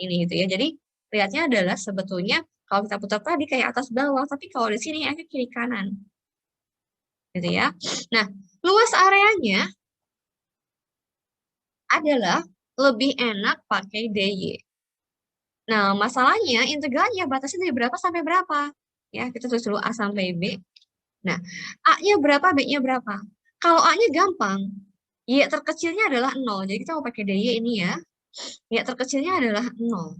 ini gitu ya. Jadi lihatnya adalah sebetulnya kalau kita putar tadi kayak atas bawah, tapi kalau di sini X kiri kanan. Gitu ya. Nah, luas areanya adalah lebih enak pakai DY. Nah, masalahnya integralnya batasnya dari berapa sampai berapa? Ya, kita tulis dulu A sampai B. Nah, A-nya berapa, B-nya berapa? Kalau A-nya gampang, Y terkecilnya adalah 0. Jadi kita mau pakai DY ini ya. Y terkecilnya adalah 0.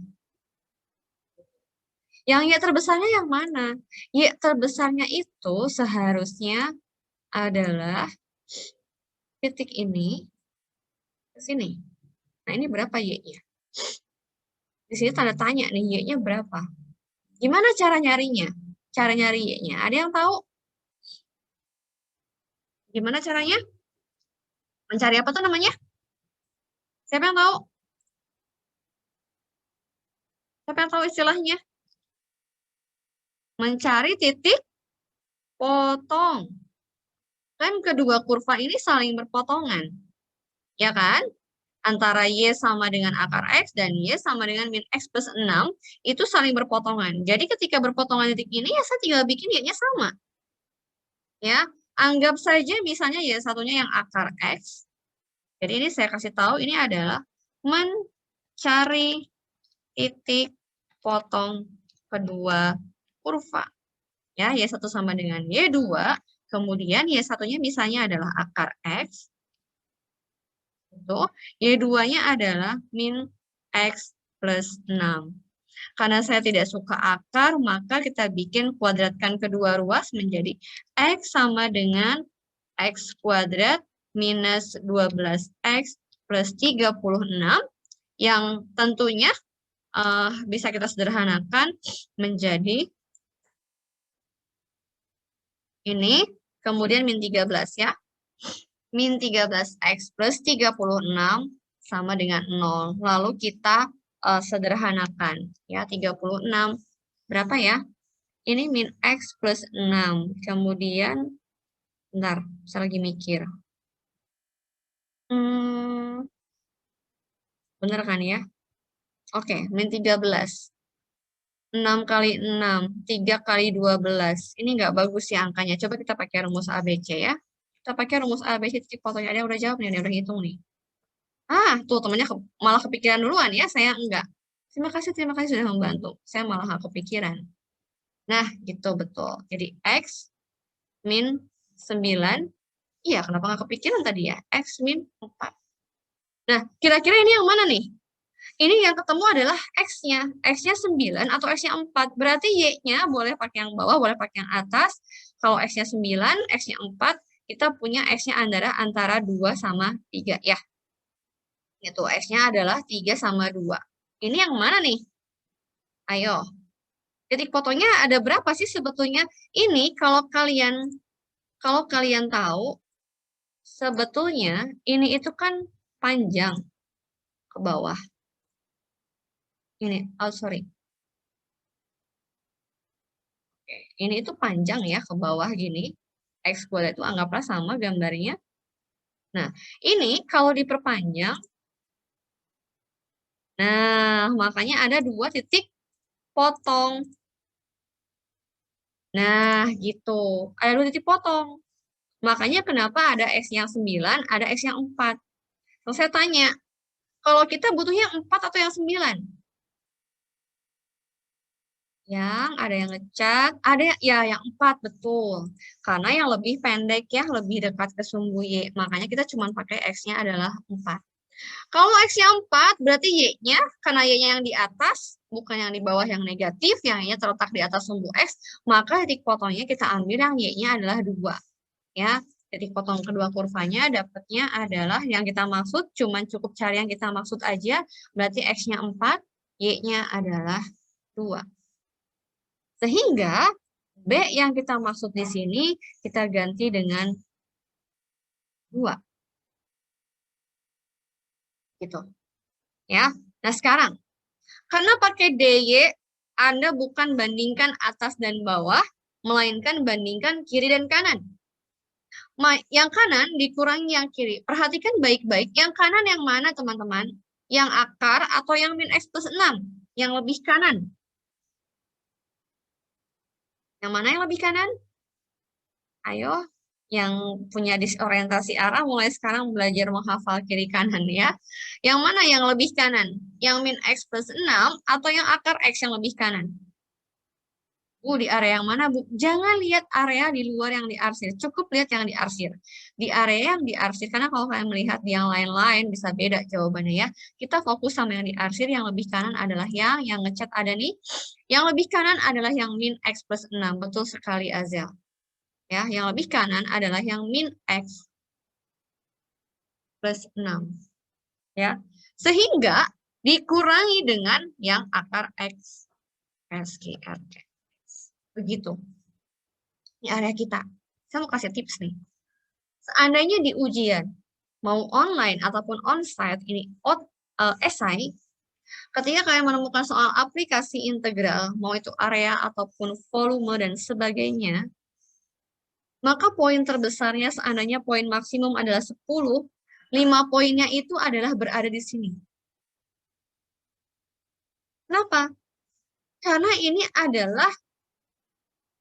Yang Y terbesarnya yang mana? Y terbesarnya itu seharusnya adalah titik ini ke sini. Nah, ini berapa Y-nya? Di sini tanda tanya nih, Y-nya berapa? Gimana cara nyarinya? Cara nyari Y-nya. Ada yang tahu? Gimana caranya? Mencari apa tuh namanya? Siapa yang tahu? Siapa yang tahu istilahnya? Mencari titik potong. Kan kedua kurva ini saling berpotongan. Ya kan? Antara Y sama dengan akar X dan Y sama dengan min X plus 6 itu saling berpotongan. Jadi ketika berpotongan titik ini ya saya tinggal bikin Y-nya sama. Ya, anggap saja misalnya Y satunya yang akar X. Jadi ini saya kasih tahu ini adalah mencari titik potong kedua kurva. Ya, Y1 sama dengan Y2, kemudian Y1-nya misalnya adalah akar X. Itu, Y2-nya adalah min X plus 6. Karena saya tidak suka akar, maka kita bikin kuadratkan kedua ruas menjadi X sama dengan X kuadrat minus 12X plus 36, yang tentunya bisa kita sederhanakan menjadi ini, kemudian min 13 ya. Min 13X plus 36 sama dengan 0. Lalu kita sederhanakan. Ya, 36. Berapa ya? Ini min X plus 6. Kemudian, bentar, saya lagi mikir. Bener kan ya? Oke, min 13. 6 kali 6, 3 kali 12. Ini nggak bagus ya angkanya. Coba kita pakai rumus ABC ya. Kita pakai rumus ABC titik fotonya. Ada yang udah jawab nih, ada yang udah hitung nih. Tuh temennya malah kepikiran duluan ya, saya enggak. Terima kasih sudah membantu. Saya malah nggak kepikiran. Nah, gitu betul. Jadi X min 9. Iya, kenapa nggak kepikiran tadi ya? X min 4. Nah, kira-kira ini yang mana nih? Ini yang ketemu adalah X-nya. X-nya 9 atau X-nya 4. Berarti Y-nya boleh pakai yang bawah, boleh pakai yang atas. Kalau X-nya 9, X-nya 4, kita punya X-nya antara 2 sama 3 ya. Itu X-nya adalah 3 sama 2. Ini yang mana nih? Ayo. Titik fotonya ada berapa sih sebetulnya? Ini kalau kalian tahu, sebetulnya ini itu kan panjang ke bawah. Ini, sorry. Oke, ini itu panjang ya ke bawah gini. X kuadrat itu anggaplah sama gambarnya. Nah, ini kalau diperpanjang, nah makanya ada 2 titik potong. Nah, gitu. Ada 2 titik potong. Makanya kenapa ada X yang 9, ada X yang 4. Terus saya tanya, kalau kita butuhnya 4 atau yang 9? Yang ada yang ngecat, ada ya yang 4, betul. Karena yang lebih pendek ya, lebih dekat ke sumbu Y. Makanya kita cuma pakai X-nya adalah 4. Kalau X-nya 4, berarti Y-nya, karena Y-nya yang di atas, bukan yang di bawah yang negatif, yang Y-nya terletak di atas sumbu X, maka titik potongnya kita ambil yang Y-nya adalah 2. Ya, titik potong kedua kurvanya dapatnya adalah yang kita maksud, cuman cukup cari yang kita maksud aja, berarti X-nya 4, Y-nya adalah 2. Sehingga B yang kita maksud di sini kita ganti dengan 2. Gitu. Ya. Nah, sekarang karena pakai DY Anda bukan bandingkan atas dan bawah, melainkan bandingkan kiri dan kanan. Yang kanan dikurangi yang kiri. Perhatikan baik-baik. Yang kanan yang mana, teman-teman? Yang akar atau yang min X plus 6? Yang lebih kanan. Yang mana yang lebih kanan? Ayo, yang punya disorientasi arah mulai sekarang belajar menghafal kiri kanan ya. Yang mana yang lebih kanan? Yang min X plus 6 atau yang akar X yang lebih kanan? Bu, di area yang mana, Bu? Jangan lihat area di luar yang diarsir. Cukup lihat yang diarsir. Di area yang diarsir, karena kalau kalian melihat di yang lain-lain bisa beda jawabannya ya. Kita fokus sama yang diarsir, yang lebih kanan adalah yang ngecat ada nih. Yang lebih kanan adalah yang min X plus 6. Betul sekali, Azel. Ya, yang lebih kanan adalah yang min X plus 6. Ya. Sehingga dikurangi dengan yang akar X. SQRT. Begitu. Ini area kita. Saya mau kasih tips nih. Seandainya di ujian, mau online ataupun onsite, ini esai, ketika kalian menemukan soal aplikasi integral, mau itu area ataupun volume dan sebagainya, maka poin terbesarnya seandainya poin maksimum adalah 10, 5 poinnya itu adalah berada di sini. Kenapa? Karena ini adalah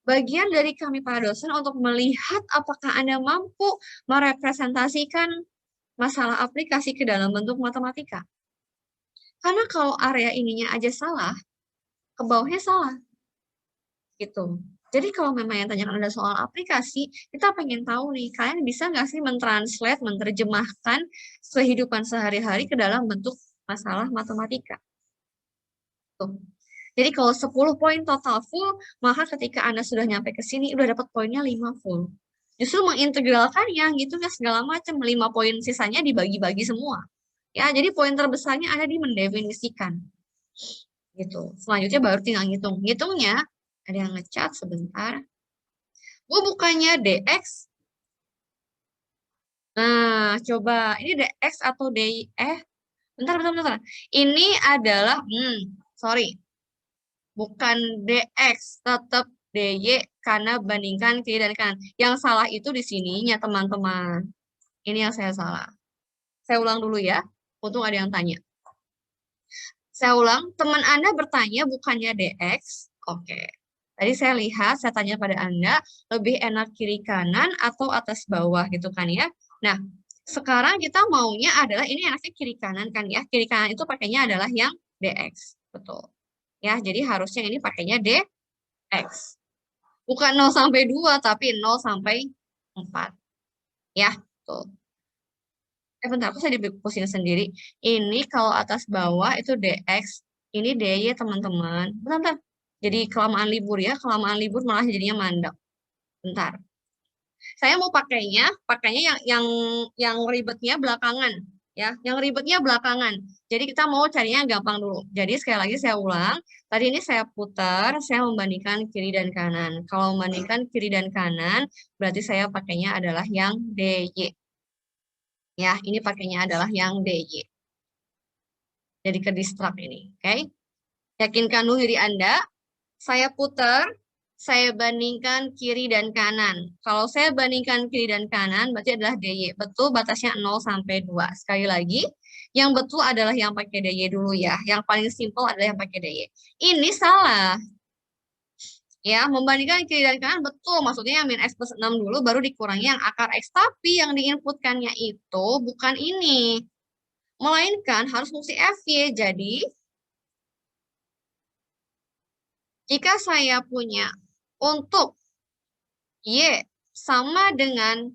bagian dari kami para dosen untuk melihat apakah Anda mampu merepresentasikan masalah aplikasi ke dalam bentuk matematika. Karena kalau area ininya aja salah, ke bawahnya salah. Gitu. Jadi kalau memang yang tanyakan ada soal aplikasi, kita pengen tahu nih, kalian bisa nggak sih mentranslate, menerjemahkan kehidupan sehari-hari ke dalam bentuk masalah matematika. Tuh. Jadi kalau 10 poin total full, maka ketika Anda sudah nyampe ke sini, udah dapat poinnya 5 full. Justru mengintegralkannya gitu ya segala macam, 5 poin sisanya dibagi-bagi semua. Ya, jadi poin terbesarnya ada di mendefinisikan. Gitu. Selanjutnya baru tinggal ngitung. Ngitungnya, ada yang ngecat sebentar. Bu, bukannya DX? Nah, coba. Ini DX atau DY? Bentar. Ini adalah, sorry. Bukan DX, tetap DY karena bandingkan kiri dan kanan. Yang salah itu di sininya, teman-teman. Ini yang saya salah. Saya ulang dulu ya. Untung ada yang tanya. Saya ulang, teman Anda bertanya bukannya DX. Oke. Tadi saya lihat, saya tanya pada Anda, lebih enak kiri kanan atau atas bawah gitu kan ya. Nah, sekarang kita maunya adalah, ini enaknya kiri kanan kan ya. Kiri kanan itu pakainya adalah yang DX. Betul. Ya, jadi harusnya ini pakainya DX. Bukan 0 sampai 2, tapi 0 sampai 4. Ya, tuh. Bentar, aku saya dipusing sendiri. Ini kalau atas bawah itu DX, ini DY teman-teman. Bentar. Jadi kelamaan libur ya, kelamaan libur malah jadinya mandek. Bentar. Saya mau pakainya yang ribetnya belakangan ya, yang ribetnya belakangan. Jadi kita mau carinya gampang dulu. Jadi sekali lagi saya ulang, tadi ini saya putar, saya membandingkan kiri dan kanan. Kalau membandingkan kiri dan kanan, berarti saya pakainya adalah yang DY. Ya, ini pakainya adalah yang DY. Jadi ke distrak ini, oke? Yakinkan dulu diri Anda. Saya putar, saya bandingkan kiri dan kanan. Kalau saya bandingkan kiri dan kanan, berarti adalah DY. Betul, batasnya 0 sampai 2. Sekali lagi, yang betul adalah yang pakai DY dulu ya. Yang paling simpel adalah yang pakai DY. Ini salah. Ya, membandingkan kiri dan kanan betul. Maksudnya yang min X plus 6 dulu, baru dikurangi yang akar X. Tapi yang diinputkannya itu bukan ini. Melainkan harus fungsi FY. Jadi, jika saya punya untuk Y sama dengan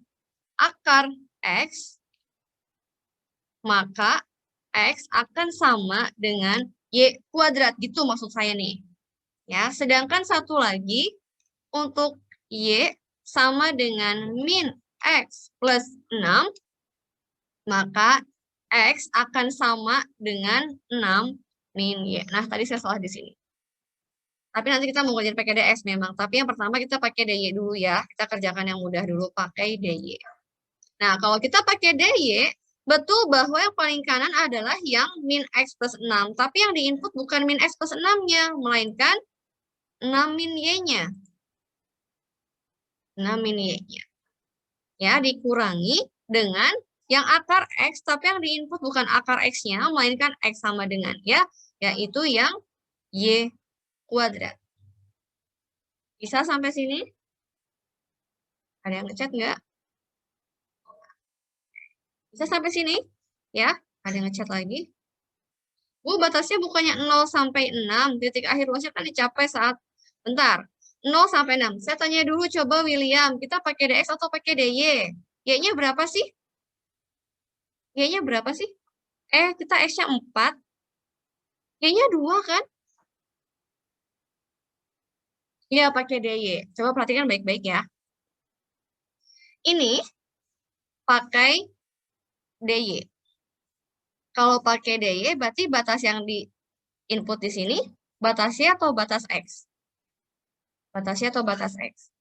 akar X, maka X akan sama dengan Y kuadrat. Gitu maksud saya nih. Ya, sedangkan satu lagi, untuk Y sama dengan min X plus 6, maka X akan sama dengan 6 min Y. Nah, tadi saya salah di sini. Tapi nanti kita mau kerjain pakai DS memang. Tapi yang pertama kita pakai DY dulu ya. Kita kerjakan yang mudah dulu pakai DY. Nah, kalau kita pakai DY, betul bahwa yang paling kanan adalah yang min X plus 6. Tapi yang diinput bukan min X plus 6-nya, melainkan 6 min Y-nya. 6 min Y-nya. Ya, dikurangi dengan Yang akar X, tapi yang diinput bukan akar X-nya, melainkan X sama dengan ya, yaitu yang Y kuadrat. Bisa sampai sini? Ada yang ngechat nggak? Bisa sampai sini? Ya, ada yang ngechat lagi. Bu, batasnya bukannya 0 sampai 6, titik akhir ruasnya kan dicapai saat, bentar, 0 sampai 6. Saya tanya dulu coba William, kita pakai DX atau pakai DY? Y-nya berapa sih? Y-nya berapa sih? Kita X-nya 4. Y-nya 2 kan? Iya, pakai DY. Coba perhatikan baik-baik ya. Ini pakai DY. Kalau pakai DY, berarti batas yang di input di sini, batasnya atau batas X? Batasnya atau batas X?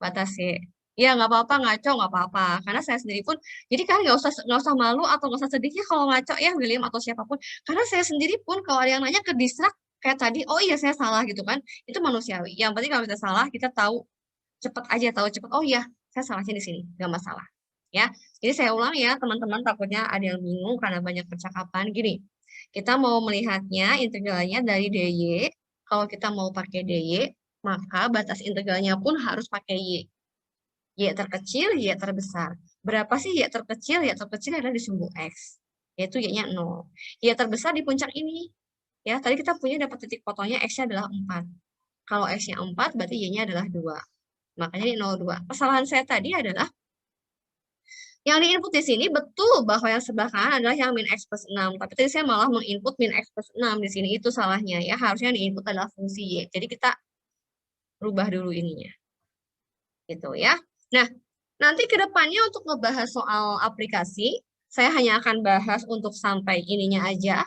Batas Y. Ya, nggak apa-apa, ngaco, nggak apa-apa. Karena saya sendiri pun, jadi kan nggak usah malu atau nggak usah sedihnya kalau ngaco ya, William atau siapapun. Karena saya sendiri pun, kalau ada yang nanya ke distrak, kayak tadi, oh iya saya salah gitu kan, itu manusiawi. Yang penting kalau kita salah, kita tahu cepat aja, tahu cepat, oh iya, saya salahnya di sini, nggak masalah. Ya, jadi saya ulang ya, teman-teman, takutnya ada yang bingung karena banyak percakapan. Gini, kita mau melihatnya integralnya dari DY. Kalau kita mau pakai DY, maka batas integralnya pun harus pakai Y. Y terkecil, Y terbesar. Berapa sih Y terkecil? Y terkecil adalah di sumbu X, yaitu Y-nya 0. Y terbesar di puncak ini. Ya, tadi kita punya dapat titik fotonya X-nya adalah 4. Kalau X-nya 4, berarti Y-nya adalah 2. Makanya di 0,2. Kesalahan saya tadi adalah yang diinput di sini betul bahwa yang sebelah kanan adalah yang min X plus 6. Tapi tadi saya malah menginput min X plus 6 di sini. Itu salahnya ya. Harusnya yang diinput adalah fungsi Y. Jadi kita rubah dulu ininya. Gitu ya. Nah, nanti ke depannya untuk ngebahas soal aplikasi, saya hanya akan bahas untuk sampai ininya aja.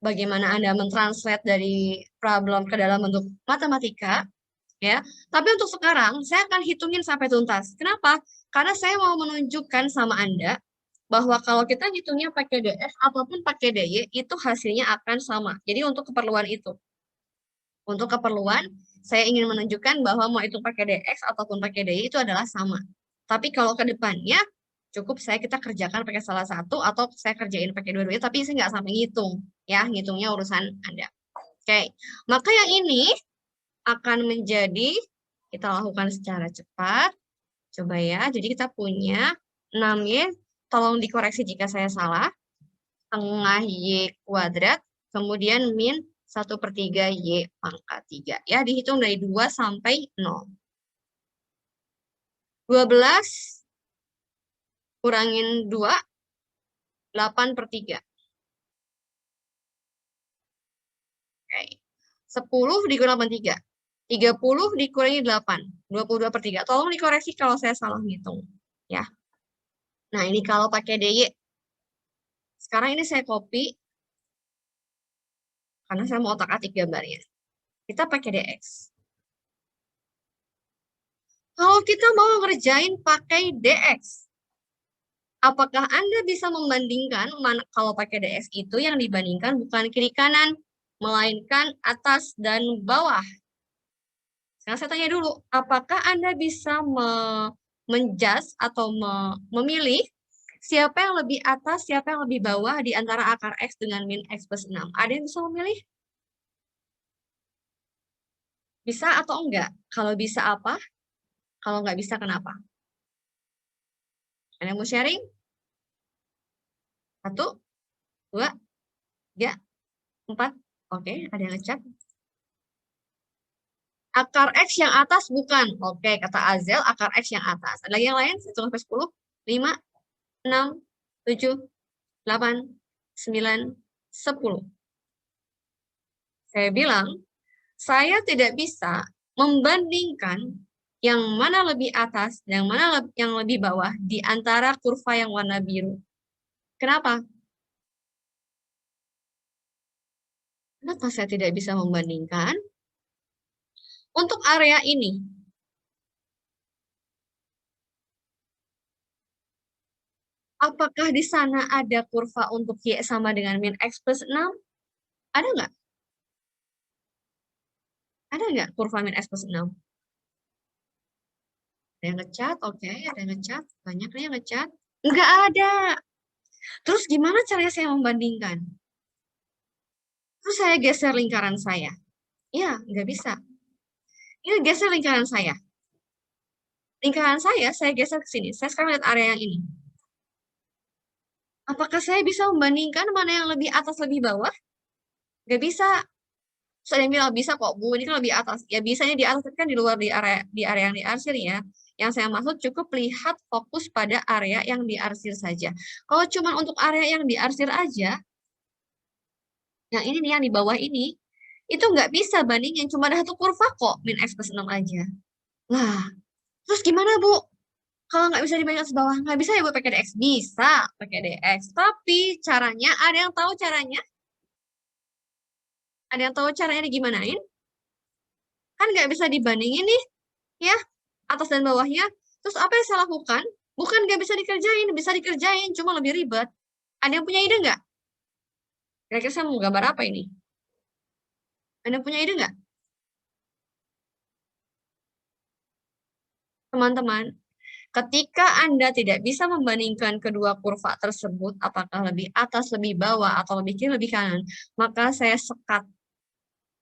Bagaimana Anda mentranslate dari problem ke dalam bentuk matematika. Ya, tapi untuk sekarang saya akan hitungin sampai tuntas. Kenapa? Karena saya mau menunjukkan sama Anda bahwa kalau kita hitungnya pakai DF ataupun pakai DY itu hasilnya akan sama. Jadi untuk keperluan itu, untuk keperluan saya ingin menunjukkan bahwa mau itu pakai DX ataupun pakai DY itu adalah sama. Tapi kalau ke depannya cukup kita kerjakan pakai salah satu atau saya kerjain pakai dua-duanya, tapi saya nggak sampai ngitung. Ya, ngitungnya urusan Anda. Oke, maka yang ini akan menjadi, kita lakukan secara cepat. Coba ya, jadi kita punya 6Y, tolong dikoreksi jika saya salah. Tengah Y kuadrat, kemudian min 1/3 Y pangkat 3. Ya, dihitung dari 2 sampai 0. 12 kurangin 2, 8/3. Oke. 10 dikurangi 8/3. 30 dikurangi 8, 22/3. Tolong dikoreksi kalau saya salah ngitung. Ya. Nah, ini kalau pakai DY. Sekarang ini saya copy, karena saya mau otak-atik gambarnya. Kita pakai DX. Kalau kita mau ngerjain pakai DX, apakah Anda bisa membandingkan kalau pakai DX itu yang dibandingkan bukan kiri kanan, melainkan atas dan bawah? Sekarang saya tanya dulu, apakah Anda bisa menjudge atau memilih siapa yang lebih atas, siapa yang lebih bawah di antara akar X dengan min X plus 6? Ada yang bisa memilih? Bisa atau enggak? Kalau bisa apa? Kalau nggak bisa kenapa? Ada yang mau sharing? 1, 2, 3, 4. Oke, ada yang ngechat. Akar X yang atas bukan. Oke, kata Azel, akar X yang atas. Ada lagi yang lain? 1-10, 5, 6, 7, 8, 9, 10. Saya bilang, saya tidak bisa membandingkan yang mana lebih atas dan yang mana yang lebih bawah di antara kurva yang warna biru. Kenapa? Kenapa saya tidak bisa membandingkan? Untuk area ini, apakah di sana ada kurva untuk Y sama dengan min X plus 6? Ada nggak? Ada nggak kurva min X plus 6? Ada yang ngechat? Oke, ada yang ngechat. Banyak yang ngechat. Nggak ada. Terus gimana caranya saya membandingkan? Terus saya geser lingkaran saya. Ya, nggak bisa. Ini geser lingkaran saya. Lingkaran saya geser ke sini. Saya sekarang lihat area yang ini. Apakah saya bisa membandingkan mana yang lebih atas, lebih bawah? Nggak bisa. Terus ada yang bilang, bisa kok, Bu. Ini kan lebih atas. Ya, bisanya di atas, tapi kan di luar di area yang diarsir ya. Yang saya maksud cukup lihat fokus pada area yang diarsir saja. Kalau cuma untuk area yang diarsir aja, yang ini nih, yang di bawah ini, itu nggak bisa bandingin. Cuma ada satu kurva kok, min X plus 6 aja. Lah, terus gimana, Bu? Kalau nggak bisa dibandingkan sebawah, nggak bisa ya buat pakai DX? Bisa pakai DX. Tapi caranya, ada yang tahu caranya? Ada yang tahu caranya digimanain? Kan nggak bisa dibandingin nih, ya, atas dan bawahnya. Terus apa yang saya lakukan? Bukan nggak bisa dikerjain, cuma lebih ribet. Ada yang punya ide nggak? Kira-kira saya mau gambar apa ini? Ada yang punya ide nggak? Teman-teman, ketika Anda tidak bisa membandingkan kedua kurva tersebut, apakah lebih atas, lebih bawah, atau lebih kiri, lebih kanan, maka saya sekat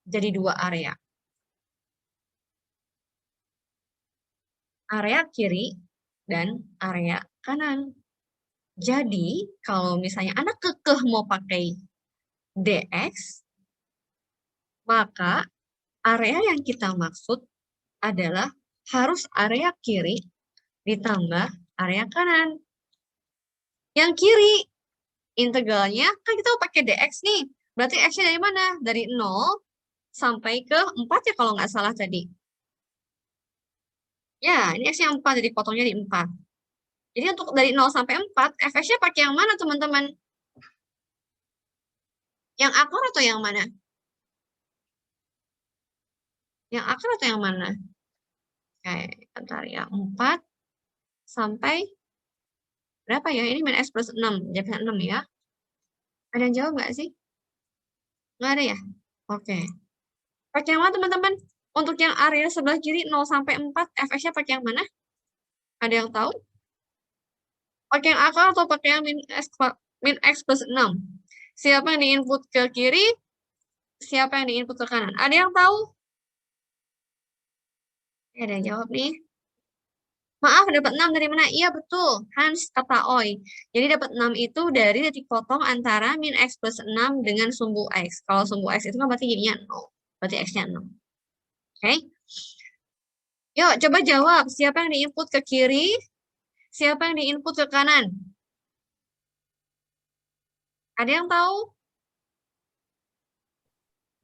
jadi dua area. Area kiri dan area kanan. Jadi, kalau misalnya Anda kekeh mau pakai DX, maka area yang kita maksud adalah harus area kiri ditambah area kanan. Yang kiri, integralnya, kan kita mau pakai DX nih. Berarti X-nya dari mana? Dari 0 sampai ke 4 ya kalau nggak salah tadi. Ya, ini X-nya 4, jadi potongnya di 4. Jadi untuk dari 0 sampai 4, fx-nya pakai yang mana teman-teman? Yang akar atau yang mana? Yang akar atau yang mana? Kayak bentar ya, 4 sampai berapa ya? Ini min X plus 6, jadi 6 ya. Ada yang jawab nggak sih? Nggak ada ya? Oke. Pakai yang mana teman-teman? Untuk yang area sebelah kiri 0 sampai 4, fx-nya pakai yang mana? Ada yang tahu? Pakai yang akar atau pakai yang min X plus 6? Siapa yang diinput ke kiri? Siapa yang diinput ke kanan? Ada yang tahu? Ada yang jawab nih. Maaf, dapat 6 dari mana? Iya, betul. Hans kata Oi. Jadi dapat 6 itu dari titik potong antara min X plus 6 dengan sumbu X. Kalau sumbu X itu kan berarti jadinya 0. Berarti X-nya 0. Oke? Yuk, coba jawab. Siapa yang diinput ke kiri? Siapa yang diinput ke kanan? Ada yang tahu?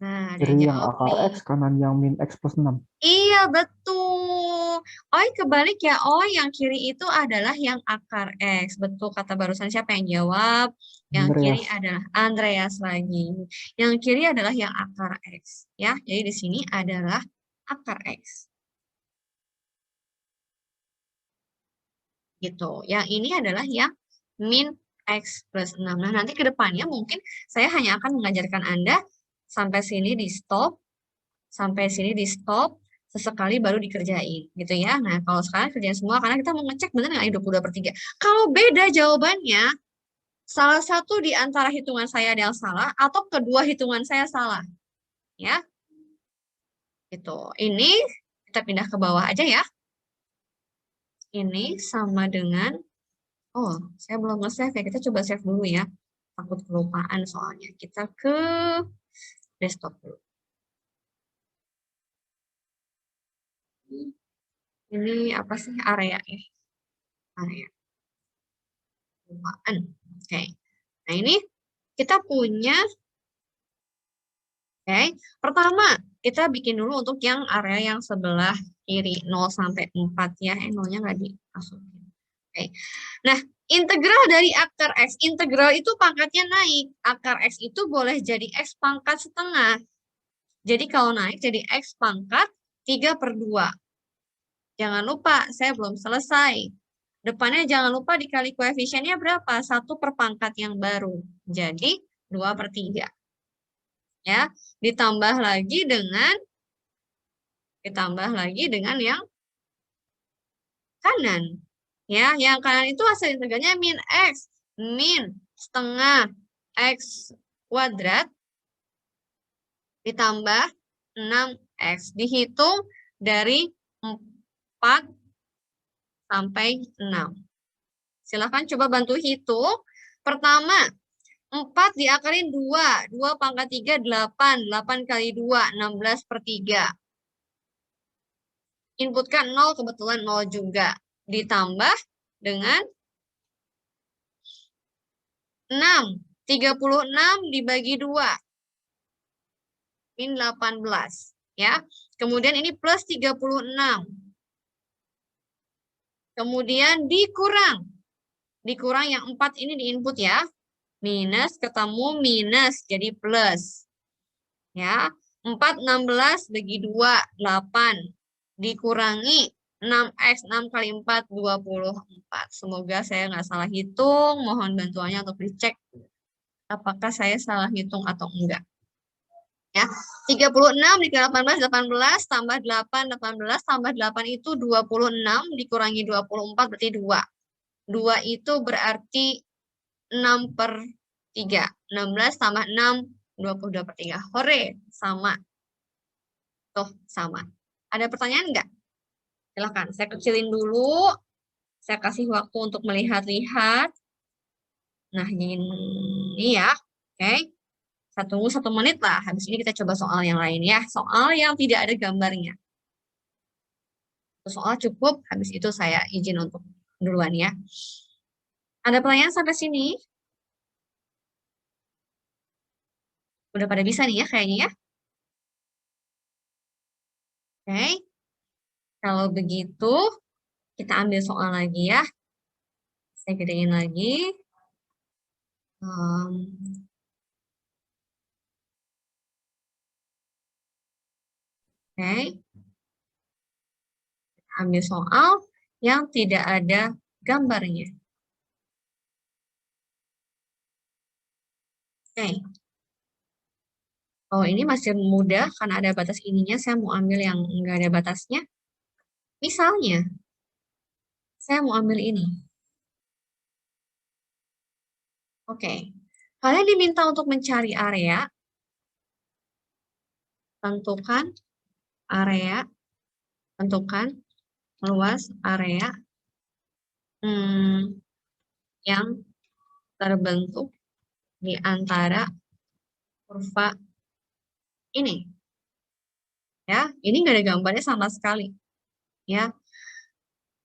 Nah, ada yang Kiri yang jawab akar nih. X, kanan yang min X plus 6. Iya, betul. Oi, kebalik ya. Oi, yang kiri itu adalah yang akar X. Betul kata barusan. Siapa yang jawab? Yang kiri Andreas. adalah Andreas lagi. Yang kiri adalah yang akar X. Ya, jadi di sini adalah akar X. Gitu. Yang ini adalah yang min X plus 6. Nah, nanti ke depannya mungkin saya hanya akan mengajarkan Anda sampai sini di stop, sampai sini di stop, sesekali baru dikerjain gitu ya. Nah, kalau sekarang kerjain semua karena kita mau ngecek benar nggak ini 22/3. Kalau beda jawabannya, salah satu di antara hitungan saya ada yang salah atau kedua hitungan saya salah. Ya, gitu. Ini kita pindah ke bawah aja ya. Ini sama dengan, oh, saya belum nge-save ya. Kita coba save dulu ya. Takut kelupaan soalnya. Kita ke desktop dulu. Ini apa sih area ya? Area. Kelupaan. Oke. Nah, ini kita punya, oke. Pertama, kita bikin dulu untuk yang area yang sebelah kiri 0 sampai 4 ya. 0-nya nggak dimasukin. Oke. Nah, integral dari akar X. Integral itu pangkatnya naik. Akar X itu boleh jadi X pangkat setengah. Jadi kalau naik jadi X pangkat 3/2. Jangan lupa, saya belum selesai. Depannya jangan lupa dikali koefisiennya berapa? 1 per pangkat yang baru. Jadi 2/3. Ya, ditambah lagi dengan yang kanan. Ya, yang kanan itu hasil integralnya min X. Min setengah X kuadrat ditambah 6X. Dihitung dari 4 sampai 6. Silahkan coba bantu hitung. Pertama, 4 diakalin 2. 2 pangkat 3, 8. 8 kali 2, 16/3. Inputkan 0, kebetulan 0 juga. Ditambah dengan 6. 36 dibagi 2. Min 18. Ya. Kemudian ini plus 36. Kemudian dikurang. Dikurang yang 4 ini di input ya. Minus ketemu minus jadi plus. Ya. 4 16 bagi 2 8 dikurangi 6x 6 kali 4 24. Semoga saya nggak salah hitung. Mohon bantuannya untuk dicek apakah saya salah hitung atau enggak. Ya, 36 dikali 18 18 tambah 8 18 tambah 8 itu 26 dikurangi 24 berarti 2. 2 itu berarti 6/3. 16 tambah 6 22/3. Hore, sama. Tuh, sama. Ada pertanyaan enggak? Silakan, saya kecilin dulu. Saya kasih waktu untuk melihat-lihat. Nah, ini ya. Oke. Saya tunggu 1 menit lah. Habis ini kita coba soal yang lain ya. Soal yang tidak ada gambarnya. Soal cukup. Habis itu saya izin untuk duluan ya. Ada pertanyaan sampai sini? Udah pada bisa nih ya kayaknya ya. Oke. Kalau begitu, kita ambil soal lagi ya. Saya gedein lagi. Oke. Ambil soal yang tidak ada gambarnya. Oke. Oh, ini masih mudah karena ada batas ininya. Saya mau ambil yang enggak ada batasnya. Misalnya, saya mau ambil ini. Oke. Kalian diminta untuk mencari area. Tentukan area. Tentukan luas area yang terbentuk di antara kurva ini. Ya, ini nggak ada gambarnya sama sekali. Ya,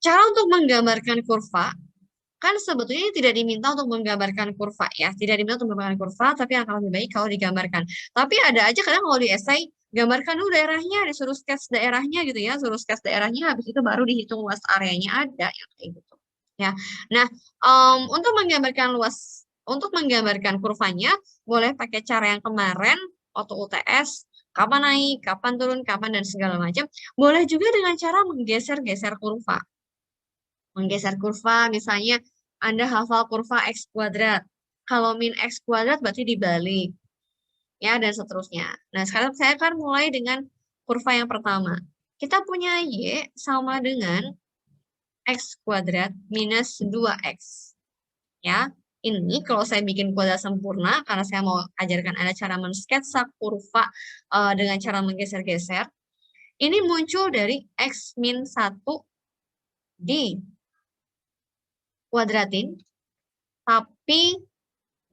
cara untuk menggambarkan kurva kan sebetulnya tidak diminta untuk menggambarkan kurva ya, tidak diminta untuk menggambarkan kurva, tapi akan lebih baik kalau digambarkan. Tapi ada aja kadang kalau di esai gambarkan dulu daerahnya, disuruh sketch daerahnya gitu ya, suruh sketch daerahnya, habis itu baru dihitung luas areanya ada yang kayak gitu. Ya, nah untuk menggambarkan kurvanya boleh pakai cara yang kemarin waktu UTS, kapan naik, kapan turun, kapan dan segala macam. Boleh juga dengan cara menggeser-geser kurva. Menggeser kurva, misalnya Anda hafal kurva X kuadrat. Kalau min X kuadrat berarti dibalik. Ya, dan seterusnya. Nah, sekarang saya akan mulai dengan kurva yang pertama. Kita punya Y sama dengan X kuadrat minus 2X. Ya, ini kalau saya bikin kuadrat sempurna, karena saya mau ajarkan Anda cara mensketsa kurva dengan cara menggeser-geser. Ini muncul dari X min 1 di kuadratin, tapi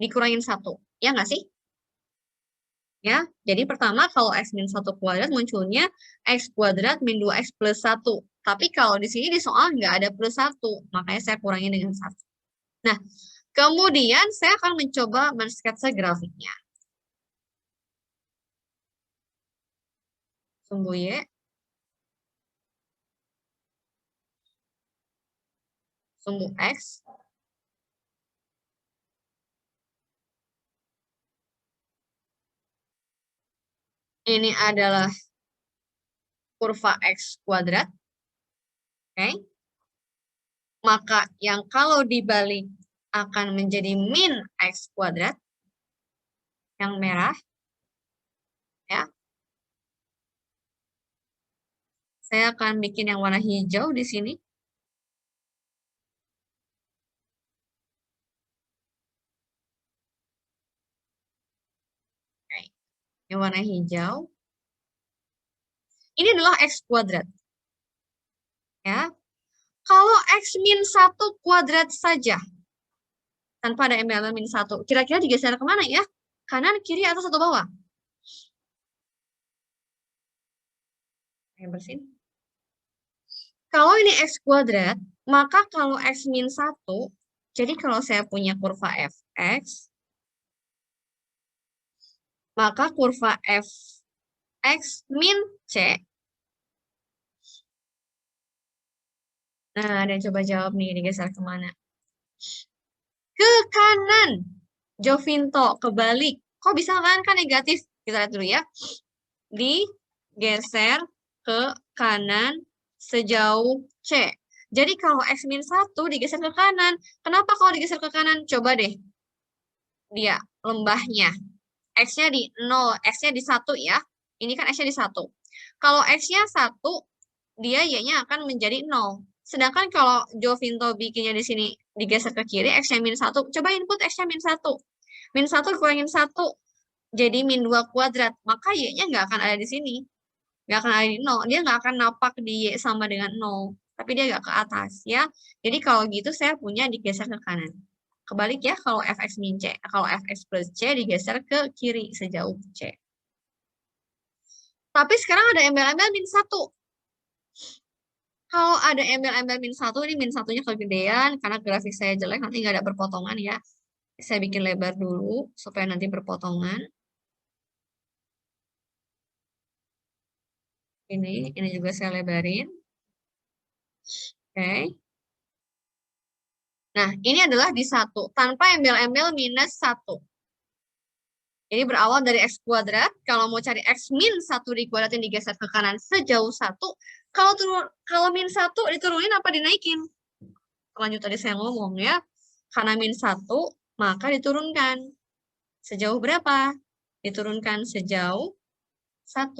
dikurangin 1. Ya nggak sih? Ya, jadi pertama kalau X min 1 kuadrat munculnya X kuadrat min 2X plus 1. Tapi kalau di sini di soal nggak ada plus 1, makanya saya kurangi dengan 1. Nah, kemudian saya akan mencoba mensketsa grafiknya. Sumbu Y. Sumbu X. Ini adalah kurva X kuadrat. Oke. Maka yang kalau dibalik akan menjadi min X kuadrat. Yang merah. Ya. Saya akan bikin yang warna hijau di sini. yang warna hijau. Ini adalah X kuadrat. Ya. Kalau X min 1 kuadrat saja, tanpa ada embel-embel min 1, kira-kira digeser kemana ya? Kanan, kiri, atas, atau bawah? Bersihin. Kalau ini X kuadrat, maka kalau X min 1, jadi kalau saya punya kurva fx, maka kurva fx min c. Nah, ada yang coba jawab nih, digeser kemana? Ke kanan. Jovinto, kebalik. Kok bisa kan negatif? Kita lihat dulu ya. Digeser ke kanan sejauh C. Jadi kalau X min 1 digeser ke kanan. Kenapa kalau digeser ke kanan? Coba deh. Dia, lembahnya. X-nya di 0, X-nya di 1 ya. Ini kan X-nya di 1. Kalau X-nya 1, dia Y-nya akan menjadi 0. Sedangkan kalau Jovinto bikinnya di sini digeser ke kiri, X-nya min 1. Coba input X-nya min 1. Min 1 kurangin 1. Jadi min 2 kuadrat. Maka Y-nya nggak akan ada di sini. Nggak akan ada di 0. Dia nggak akan napak di Y sama dengan 0. Tapi dia nggak ke atas ya. Jadi kalau gitu saya punya digeser ke kanan. Kebalik ya, kalau fx min c. Kalau fx plus c digeser ke kiri sejauh c. Tapi sekarang ada embel-embel min 1. Kalau ada embel-embel min 1, ini min 1-nya kegedean. Karena grafik saya jelek, nanti nggak ada berpotongan ya. Saya bikin lebar dulu, supaya nanti berpotongan. Ini juga saya lebarin. Oke. Nah, ini adalah di 1, tanpa embel-embel minus 1. Jadi berawal dari X kuadrat, kalau mau cari X min 1 dikuadratin digeser ke kanan sejauh 1, kalau min 1 diturunin apa dinaikin? Lanjut tadi saya ngomong ya, karena min 1, maka diturunkan. Sejauh berapa? Diturunkan sejauh 1.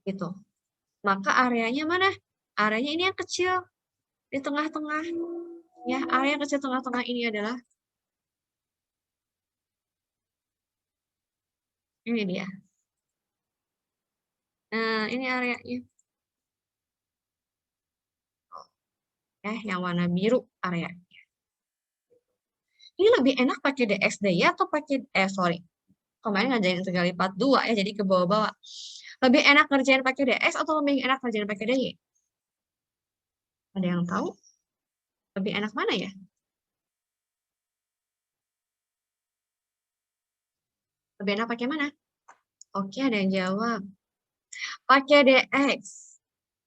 Gitu. Maka areanya mana? Areanya ini yang kecil. Di tengah-tengah. Ya, area yang kecil tengah-tengah ini adalah ini dia. Nah, ini areanya. Yang warna biru areanya. Ini lebih enak pakai dx dy atau pakai, kemarin ngajarin integral lipat 2 ya, jadi ke bawah-bawah. Lebih enak ngerjain pakai dx atau lebih enak ngerjain pakai dy? Ada yang tahu? Lebih enak mana ya? Lebih enak pakai mana? Oke, ada yang jawab. Pakai dx.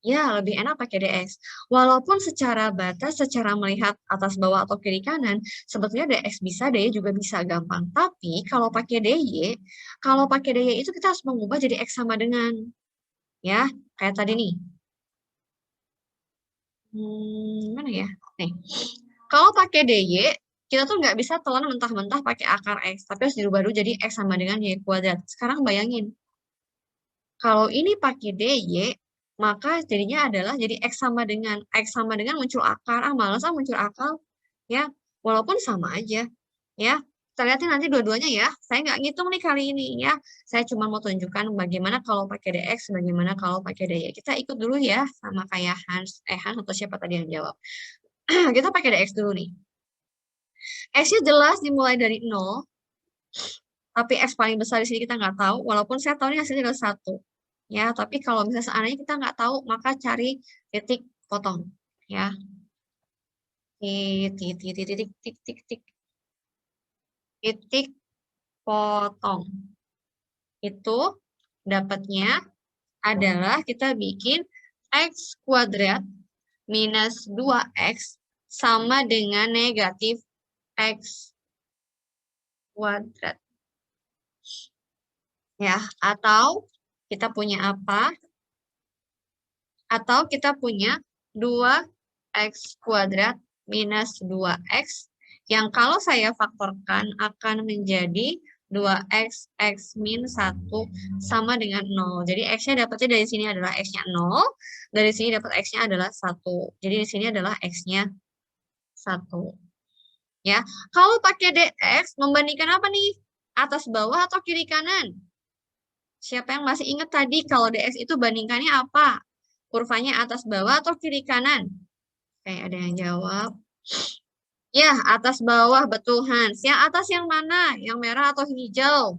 Ya, lebih enak pakai dx. Walaupun secara batas, secara melihat atas bawah atau kiri kanan, sebetulnya dx bisa, dy juga bisa gampang. Tapi kalau pakai dy itu kita harus mengubah jadi x sama dengan. Ya, kayak tadi nih. Mana ya? Nih. Kalau pakai dy, kita tuh nggak bisa telan mentah-mentah pakai akar x. Tapi harus dirubah dulu jadi x sama dengan y kuadrat. Sekarang bayangin. Kalau ini pakai dy, maka jadinya adalah jadi X sama dengan muncul akar. Males muncul akal. Ya, walaupun sama aja. Ya, kita lihatin nanti dua-duanya ya. Saya nggak ngitung nih kali ini ya. Saya cuma mau tunjukkan bagaimana kalau pakai dx, bagaimana kalau pakai dy. Kita ikut dulu ya sama kayak Hans atau siapa tadi yang jawab. Kita pakai dx dulu nih. X-nya jelas dimulai dari 0. Tapi X paling besar di sini kita nggak tahu. Walaupun saya tahu ini hasilnya adalah 1. Ya, tapi kalau misalnya seandainya kita nggak tahu, maka cari titik potong. Ya. Titik potong. Itu dapatnya adalah kita bikin X kuadrat minus 2X sama dengan negatif X kuadrat. Ya, atau kita punya apa? Atau kita punya 2x kuadrat minus 2x yang kalau saya faktorkan akan menjadi 2x x min 1 sama dengan 0. Jadi x-nya dapatnya dari sini adalah x-nya 0, dari sini dapat x-nya adalah 1. Jadi di sini adalah x-nya 1. Ya, kalau pakai dx membandingkan apa nih? Atas bawah atau kiri kanan? Siapa yang masih ingat tadi kalau dx itu bandingkannya apa? Kurvanya atas bawah atau kiri kanan? Oke, ada yang jawab. Ya, atas bawah, betul Hans. Yang atas yang mana? Yang merah atau hijau?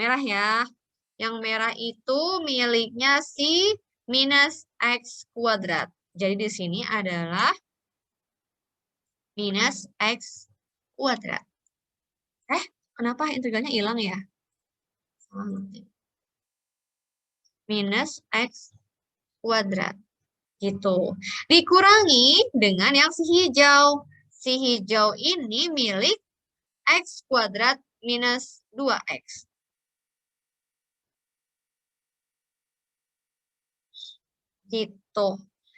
Merah ya. Yang merah itu miliknya si minus X kuadrat. Jadi di sini adalah minus X kuadrat. Kenapa integralnya hilang ya? Minus X kuadrat. Gitu. Dikurangi dengan yang si hijau. Si hijau ini milik X kuadrat minus 2X. Gitu.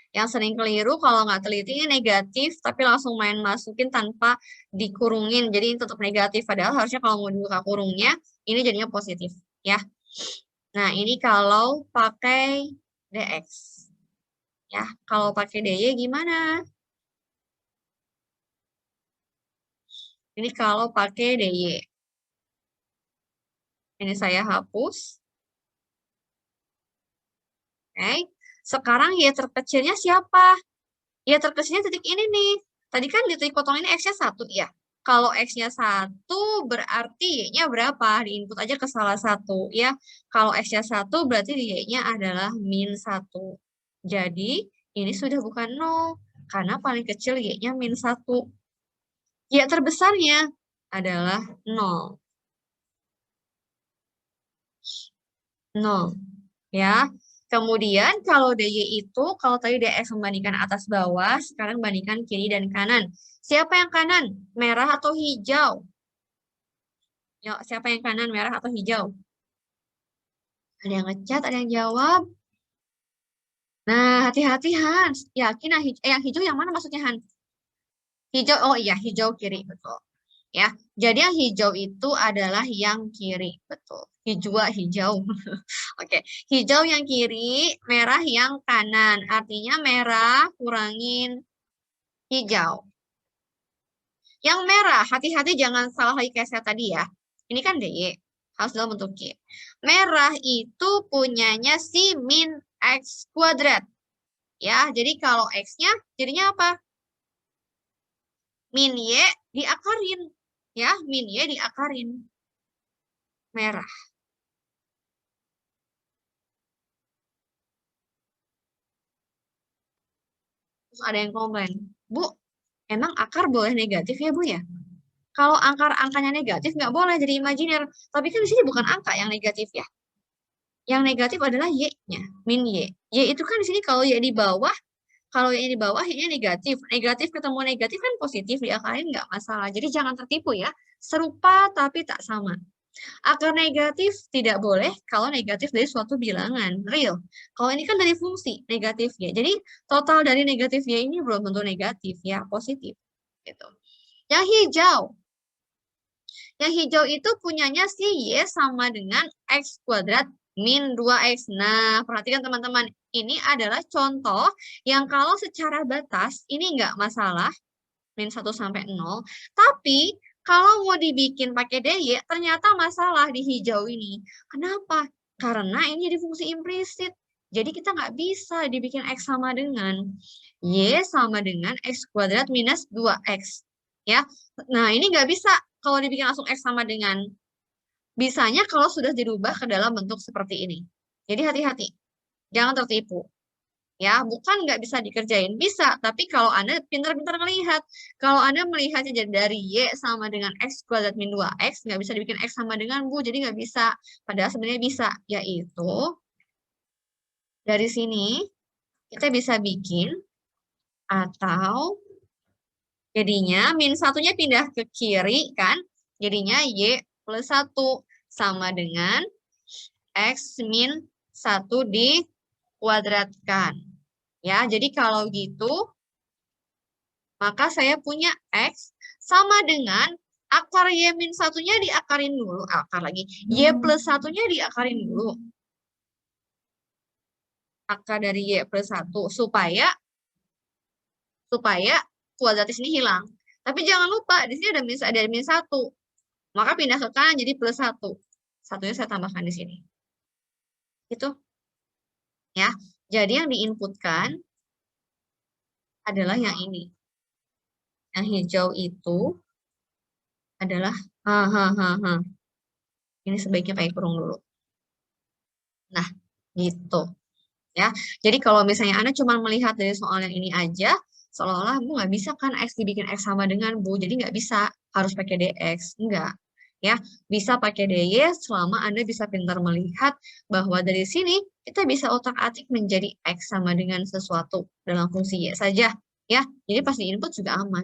Yang sering keliru kalau nggak teliti ini negatif, tapi langsung main masukin tanpa dikurungin. Jadi ini tetap negatif. Padahal harusnya kalau mau dibuka kurungnya, ini jadinya positif. Ya. Nah, ini kalau pakai dx. Ya, kalau pakai dy gimana? Ini kalau pakai dy. Ini saya hapus. Oke. Sekarang y terkecilnya siapa? Y terkecilnya titik ini nih. Tadi kan di titik potong ini X-nya 1 ya. Kalau X-nya 1 berarti Y-nya berapa? Di-input aja ke salah satu ya. Kalau X-nya 1 berarti Y-nya adalah min 1. Jadi ini sudah bukan 0. Karena paling kecil Y-nya min 1. Y terbesarnya adalah 0. 0. Ya. Kemudian kalau DY itu, kalau tadi DX membandingkan atas bawah, sekarang bandingkan kiri dan kanan. Siapa yang kanan? Merah atau hijau? Yuk, siapa yang kanan? Merah atau hijau? Ada yang ngecat, ada yang jawab. Nah, hati-hati Hans. Yakin yang hijau yang mana maksudnya Hans? Hijau, oh iya, hijau kiri, betul. Ya, jadi yang hijau itu adalah yang kiri, betul. Hijau. Oke, hijau yang kiri, merah yang kanan. Artinya merah kurangin hijau. Yang merah, hati-hati jangan salah lagi kayak saya tadi ya. Ini kan DY, harus dalam bentuk Y. Merah itu punyanya si min X kuadrat. Ya, jadi kalau X-nya jadinya apa? Min Y diakarin. Ya, min Y diakarin. Merah. Terus ada yang komplain, Bu, emang akar boleh negatif ya Bu ya? Kalau angkanya negatif nggak boleh jadi imajiner. Tapi kan di sini bukan angka yang negatif ya. Yang negatif adalah Y-nya, min Y. Y itu kan di sini kalau Y di bawah, kalau Y di bawah Y-nya negatif. Negatif ketemu negatif kan positif, diakalin nggak masalah. Jadi jangan tertipu ya. Serupa tapi tak sama. Akar negatif tidak boleh kalau negatif dari suatu bilangan, real. Kalau ini kan dari fungsi negatif Y. Jadi total dari negatif Y ini belum tentu negatif ya, positif. Gitu. Yang hijau. Yang hijau itu punyanya si Y sama dengan X kuadrat min 2X. Nah, perhatikan teman-teman. Ini adalah contoh yang kalau secara batas, ini nggak masalah. Min 1 sampai 0. Tapi, kalau mau dibikin pakai DY, ternyata masalah di hijau ini. Kenapa? Karena ini di fungsi implisit. Jadi kita nggak bisa dibikin X sama dengan Y sama dengan X kuadrat minus 2X. Ya, nah ini nggak bisa kalau dibikin langsung X sama dengan. Bisanya kalau sudah dirubah ke dalam bentuk seperti ini. Jadi hati-hati, jangan tertipu. Ya, bukan nggak bisa dikerjain, bisa. Tapi kalau Anda pintar-pintar melihat, kalau Anda melihatnya jadi dari Y sama dengan X kuadrat min 2X, nggak bisa dibikin X sama dengan Bu, jadi nggak bisa. Padahal sebenarnya bisa, yaitu dari sini kita bisa bikin, atau jadinya min satunya pindah ke kiri, kan? Jadinya Y plus 1 sama dengan X min 1 dikuadratkan. Ya, jadi kalau gitu, maka saya punya X sama dengan akar Y min 1-nya diakarin dulu. Akar lagi. Y plus 1-nya diakarin dulu. Akar dari Y plus 1. Supaya kuadratis ini hilang. Tapi jangan lupa, di sini ada min 1. Maka pindah ke kanan jadi plus 1. Satunya saya tambahkan di sini. Itu. Ya. Jadi yang diinputkan adalah yang ini. Yang hijau itu adalah ini sebaiknya pakai kurung dulu. Nah, gitu. Ya. Jadi kalau misalnya Anda cuma melihat dari soal yang ini aja, seolah-olah Bu nggak bisa kan X dibikin X sama dengan Bu. Jadi nggak bisa, harus pakai DX. Enggak. Ya, bisa pakai DY selama Anda bisa pintar melihat bahwa dari sini kita bisa otak-atik menjadi X sama dengan sesuatu dalam fungsi Y saja. Ya, jadi pas di input juga aman.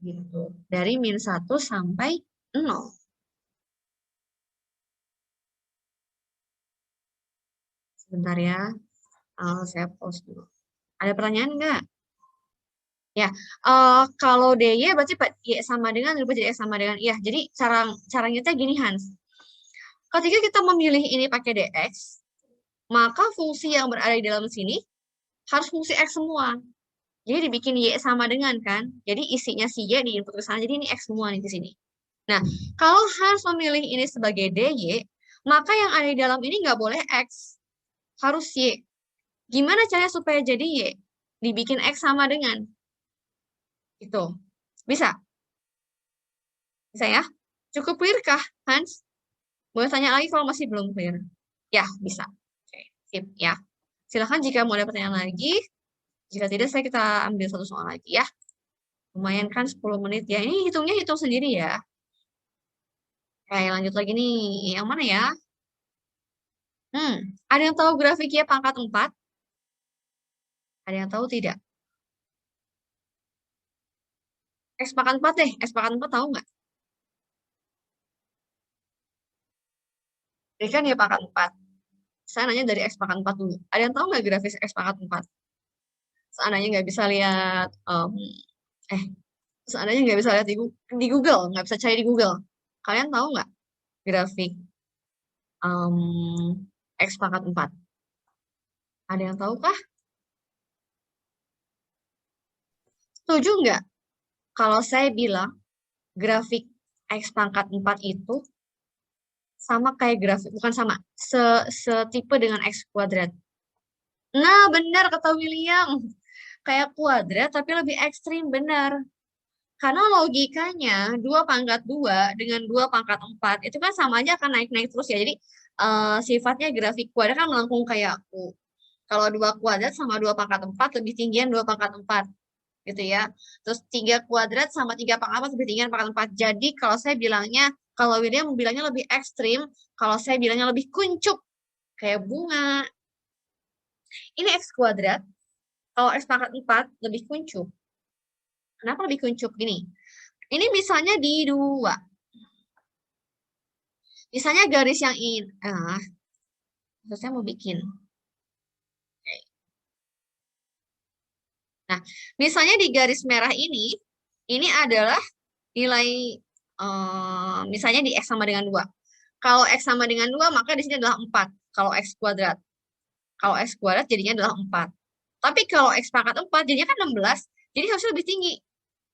Gitu. Dari -1 sampai 0. Sebentar ya, saya pause dulu. Ada pertanyaan nggak? Ya, kalau DY berarti Y sama dengan berubah jadi X sama dengan iya. Jadi caranya gini Hans. Ketika kita memilih ini pakai DX, maka fungsi yang berada di dalam sini harus fungsi X semua. Jadi dibikin Y sama dengan kan. Jadi isinya si Y di input ke sana. Jadi ini X semua nih di sini. Nah, kalau Hans memilih ini sebagai DY, maka yang ada di dalam ini nggak boleh X. Harus Y. Gimana caranya supaya jadi Y? Dibikin X sama dengan. Gitu. Bisa? Bisa ya? Cukup clear kah, Hans? Boleh tanya lagi kalau masih belum clear. Ya, bisa. Oke, sip ya. Silahkan jika mau ada pertanyaan lagi. Jika tidak, kita ambil satu soal lagi ya. Lumayan kan 10 menit ya. Ini hitungnya hitung sendiri ya. Oke, lanjut lagi nih. Yang mana ya? Ada yang tahu grafik Y pangkat 4? Ada yang tahu tidak? X pangkat 4 deh. X pangkat 4 tahu nggak? Ini kan Y pangkat 4. Saya nanya dari X pangkat 4 dulu. Ada yang tahu nggak grafis X pangkat 4? Seandainya nggak bisa lihat, seandainya nggak bisa lihat di Google, nggak bisa cari di Google. Kalian tahu nggak grafik X pangkat 4? Ada yang tahu kah? Setuju nggak kalau saya bilang grafik X pangkat 4 itu sama kayak grafik, bukan sama, setipe dengan X kuadrat. Nah, benar kata William. Kayak kuadrat tapi lebih ekstrim, benar. Karena logikanya 2 pangkat 2 dengan 2 pangkat 4 itu kan sama aja akan naik-naik terus ya. Jadi sifatnya grafik kuadrat kan melengkung kayak U. Kalau 2 kuadrat sama 2 pangkat 4 lebih tinggian 2 pangkat 4. Gitu ya. Terus 3 kuadrat sama 3 pangkat 4 lebih tinggian pangkat 4. Jadi kalau saya bilangnya, kalau William bilangnya lebih ekstrim, kalau saya bilangnya lebih kuncup. Kayak bunga. Ini X kuadrat. Kalau X pangkat 4 lebih kuncup. Kenapa lebih kuncup? Gini. Ini misalnya di 2. Misalnya garis yang ini. Saya mau bikin. Nah, misalnya di garis merah ini adalah nilai, misalnya di X sama dengan 2. Kalau X sama dengan 2, maka di sini adalah 4. Kalau X kuadrat. Kalau X kuadrat jadinya adalah 4. Tapi kalau X pangkat 4 jadinya kan 16. Jadi harusnya lebih tinggi.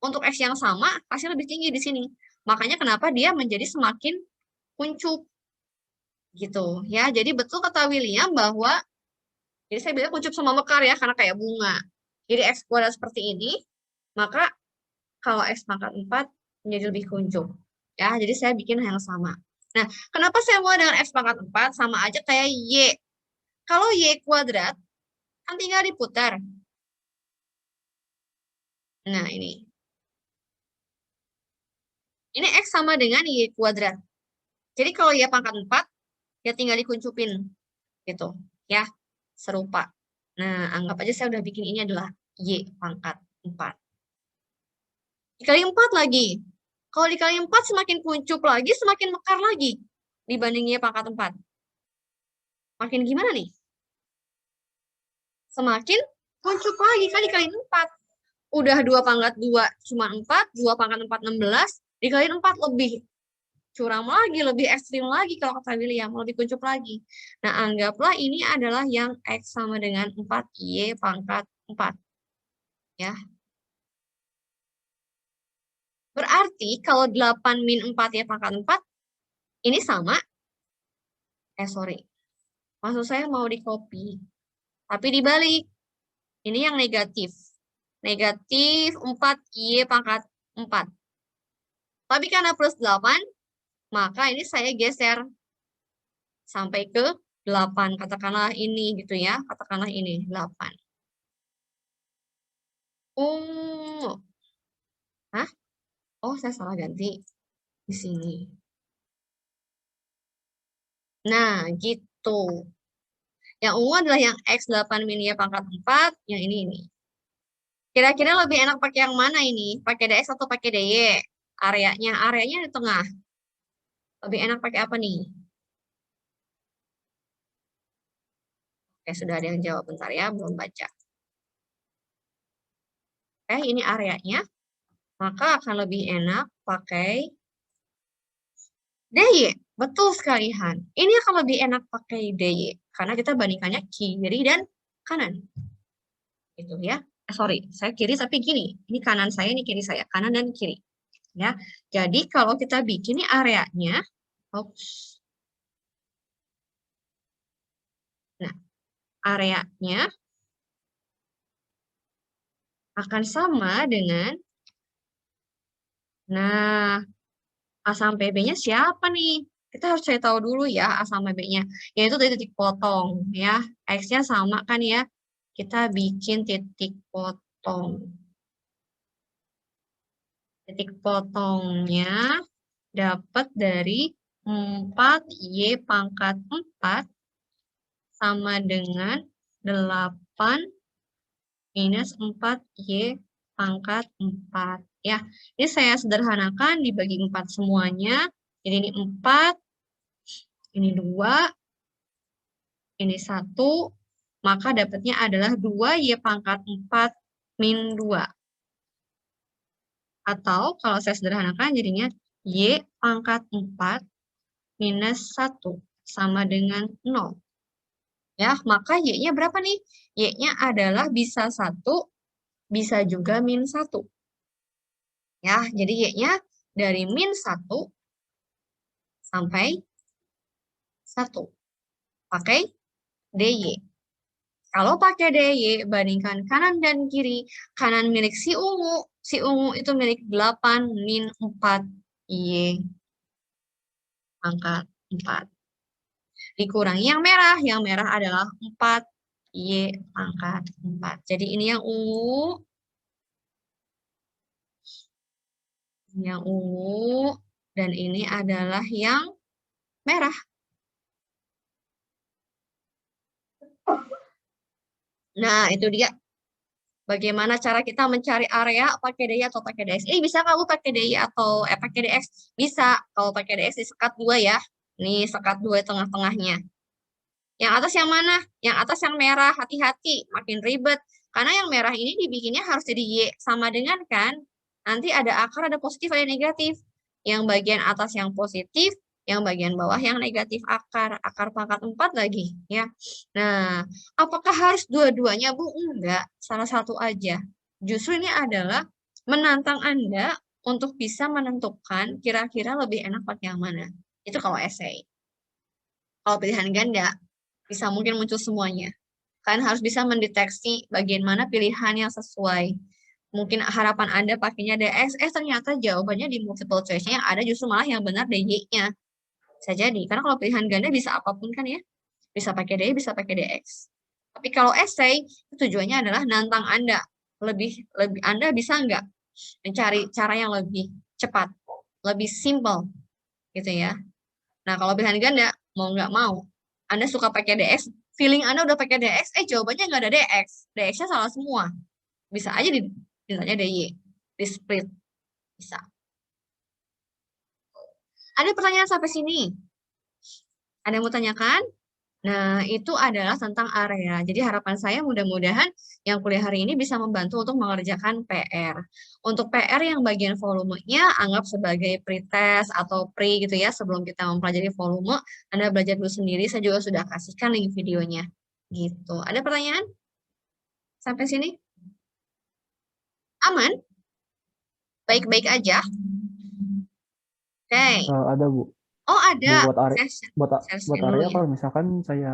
Untuk X yang sama, hasilnya lebih tinggi di sini. Makanya kenapa dia menjadi semakin kuncup. Gitu ya. Jadi betul kata William bahwa, jadi saya bilang kuncup sama mekar ya, karena kayak bunga. Jadi X kuadrat seperti ini, maka kalau X pangkat 4 menjadi lebih kuncup. Ya, jadi saya bikin yang sama. Nah, kenapa saya mulai dengan X pangkat 4? Sama aja kayak Y. Kalau Y kuadrat, kan tinggal diputar. Nah, ini. Ini X sama dengan Y kuadrat. Jadi kalau Y pangkat 4, ya tinggal dikuncupin. Gitu. Ya, serupa. Nah, anggap aja saya udah bikin ini adalah Y pangkat 4. Dikali 4 lagi. Kalau dikali 4 semakin kuncup lagi, semakin mekar lagi. Dibanding Y pangkat 4. Makin gimana nih? Semakin kuncup lagi kan dikali 4. Udah 2 pangkat 2 cuma 4, 2 pangkat 4 16, dikali 4 lebih curam lagi, lebih ekstrim lagi kalau kata William, lebih kuncup lagi. Nah, anggaplah ini adalah yang X sama dengan 4, Y pangkat 4. Ya. Berarti kalau 8 min 4 Y pangkat 4, ini sama. Sorry. Maksud saya mau di copy. Tapi dibalik. Ini yang negatif. Negatif 4 Y pangkat 4. Tapi karena plus 8, maka ini saya geser sampai ke 8. Katakanlah ini gitu ya. Katakanlah ini 8. Oh. Hah? Oh, saya salah ganti di sini. Nah, gitu. Yang ungu adalah yang X8 min Y pangkat 4. Yang ini. Kira-kira lebih enak pakai yang mana ini? Pakai DX atau pakai DY? Areanya di tengah. Lebih enak pakai apa nih? Oke, sudah ada yang jawab. Bentar ya, belum baca. Oke, ini areanya. Maka akan lebih enak pakai DY. Betul sekali, Han. Ini akan lebih enak pakai DY. Karena kita bandingkannya kiri dan kanan. Gitu ya. Sorry, saya kiri tapi gini. Ini kanan saya, ini kiri saya. Kanan dan kiri. Ya. Jadi kalau kita bikin ini areanya. Oops. Nah, areanya akan sama dengan, nah, A sampai B-nya siapa nih? Kita harus cari tahu dulu ya A sama B-nya. Yaitu dari titik potong ya. X-nya sama kan ya. Kita bikin titik potong. Titik potongnya dapat dari 4Y pangkat 4 sama dengan 8 minus 4Y pangkat 4. Ya, ini saya sederhanakan dibagi 4 semuanya. Jadi ini 4, ini 2, ini 1, maka dapatnya adalah 2Y pangkat 4 min 2. Atau kalau saya sederhanakan jadinya Y pangkat 4 minus 1 sama dengan 0. Ya, maka Y-nya berapa nih? Y-nya adalah bisa 1, bisa juga min 1. Ya, jadi Y-nya dari min 1 sampai 1. Pakai DY. Kalau pakai DY, bandingkan kanan dan kiri. Kanan milik si ungu. Si ungu itu milik 8 min 4 Y pangkat 4. Dikurangi yang merah. Yang merah adalah 4 Y pangkat 4. Jadi ini yang ungu. Yang ungu. Dan ini adalah yang merah. Nah, itu dia. Bagaimana cara kita mencari area pakai DY atau pakai DX? Ini bisa kamu pakai DY atau pakai DX? Bisa. Kalau pakai DX disekat 2 ya. Nih, sekat 2 tengah-tengahnya. Yang atas yang mana? Yang atas yang merah. Hati-hati, makin ribet. Karena yang merah ini dibikinnya harus jadi Y sama dengan kan? Nanti ada akar, ada positif, ada negatif. Yang bagian atas yang positif, yang bagian bawah yang negatif akar pangkat 4 lagi ya. Nah, apakah harus dua-duanya, Bu? Enggak, salah satu aja. Justru ini adalah menantang Anda untuk bisa menentukan kira-kira lebih enak pakai yang mana. Itu kalau esai. Kalau pilihan ganda, bisa mungkin muncul semuanya. Kalian harus bisa mendeteksi bagian mana pilihan yang sesuai. Mungkin harapan Anda pakainya DX, ternyata jawabannya di multiple choice-nya yang ada justru malah yang benar DY-nya. Bisa jadi, karena kalau pilihan ganda bisa apapun kan ya. Bisa pakai DY, bisa pakai DX. Tapi kalau essay, tujuannya adalah nantang Anda. Lebih Anda bisa nggak mencari cara yang lebih cepat, lebih simple, gitu ya. Nah, kalau pilihan ganda, mau nggak mau, Anda suka pakai DX, feeling Anda udah pakai DX, jawabannya nggak ada DX. DX-nya salah semua. Bisa aja ditanya DY, di split. Bisa. Ada pertanyaan sampai sini? Ada yang mau tanyakan? Nah, itu adalah tentang area. Jadi harapan saya mudah-mudahan yang kuliah hari ini bisa membantu untuk mengerjakan PR. Untuk PR yang bagian volumenya, anggap sebagai pretest atau pre gitu ya, sebelum kita mempelajari volume, Anda belajar dulu sendiri, saya juga sudah kasihkan link videonya. Gitu. Ada pertanyaan? Sampai sini? Aman? Baik-baik aja? Oke. Ada Bu. Oh, ada. Buat area, Saya buat, buat share dulu area ya. kalau misalkan saya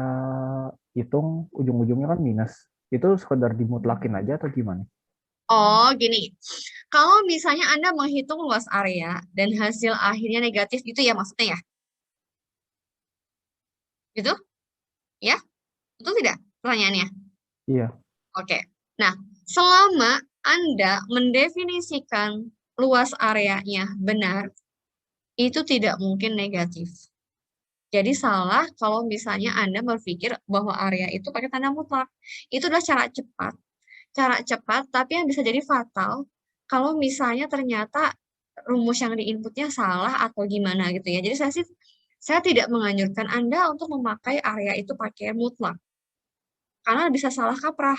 hitung ujung-ujungnya kan minus. Itu sekedar dimutlakin aja atau gimana? Oh, gini. Kalau misalnya Anda menghitung luas area dan hasil akhirnya negatif, gitu ya maksudnya ya? Gitu? Ya? Betul tidak pertanyaannya? Iya. Oke. Nah, selama Anda mendefinisikan luas areanya benar, itu tidak mungkin negatif. Jadi salah kalau misalnya Anda berpikir bahwa area itu pakai tanda mutlak. Itu adalah cara cepat, tapi yang bisa jadi fatal kalau misalnya ternyata rumus yang di-inputnya salah atau gimana gitu ya. Jadi saya tidak menganjurkan Anda untuk memakai area itu pakai mutlak, karena bisa salah kaprah.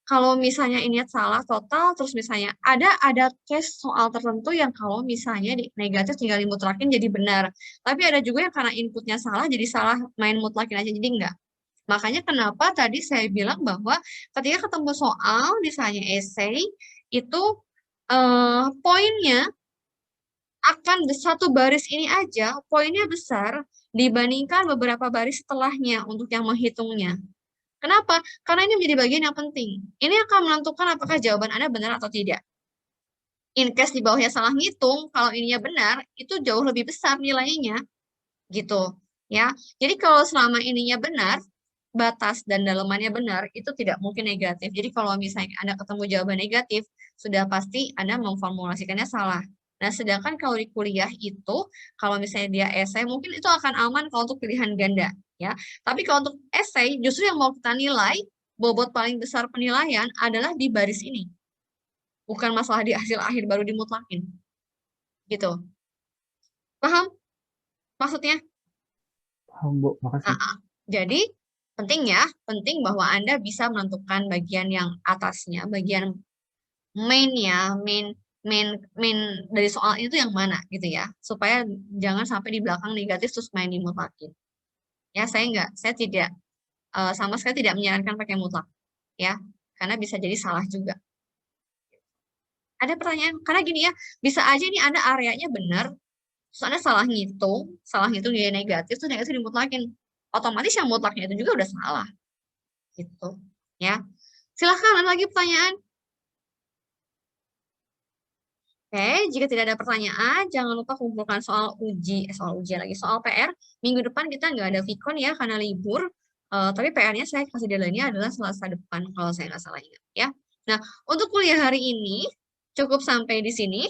Kalau misalnya ini salah total, terus misalnya ada case soal tertentu yang kalau misalnya negatif tinggal dimutlakin jadi benar. Tapi ada juga yang karena inputnya salah, jadi salah main mutlakin aja, jadi enggak. Makanya kenapa tadi saya bilang bahwa ketika ketemu soal, misalnya essay, itu poinnya akan satu baris ini aja, poinnya besar dibandingkan beberapa baris setelahnya untuk yang menghitungnya. Kenapa? Karena ini menjadi bagian yang penting. Ini akan menentukan apakah jawaban Anda benar atau tidak. In case di bawahnya salah ngitung, kalau ininya benar, itu jauh lebih besar nilainya. Gitu. Ya. Jadi kalau selama ininya benar, batas dan dalamannya benar, itu tidak mungkin negatif. Jadi kalau misalnya Anda ketemu jawaban negatif, sudah pasti Anda memformulasikannya salah. Nah, sedangkan kalau di kuliah itu, kalau misalnya dia esai, mungkin itu akan aman kalau untuk pilihan ganda. Ya. Tapi kalau untuk esai, justru yang mau kita nilai, bobot paling besar penilaian adalah di baris ini. Bukan masalah di hasil akhir baru dimutlakin. Gitu. Paham maksudnya? Paham, Bu. Makasih. Jadi penting bahwa Anda bisa menentukan bagian yang atasnya, bagian main-nya, main dari soal itu yang mana gitu ya, supaya jangan sampai di belakang negatif terus main dimutlakin. Ya, saya tidak sama sekali tidak menyarankan pakai mutlak, ya, karena bisa jadi salah juga. Ada pertanyaan? Karena gini ya, bisa aja nih Anda areanya benar, terus Anda salah ngitung dia negatif, terus negatif dimutlakin. Otomatis yang mutlaknya itu juga udah salah. Gitu. Ya. Silahkan, ada lagi pertanyaan? Oke, jika tidak ada pertanyaan, jangan lupa kumpulkan soal ujian lagi, soal PR. Minggu depan kita nggak ada Vicon ya, karena libur. Tapi PR-nya saya kasih deadline-nya adalah Selasa depan, kalau saya nggak salah ingat ya. Nah, untuk kuliah hari ini, cukup sampai di sini.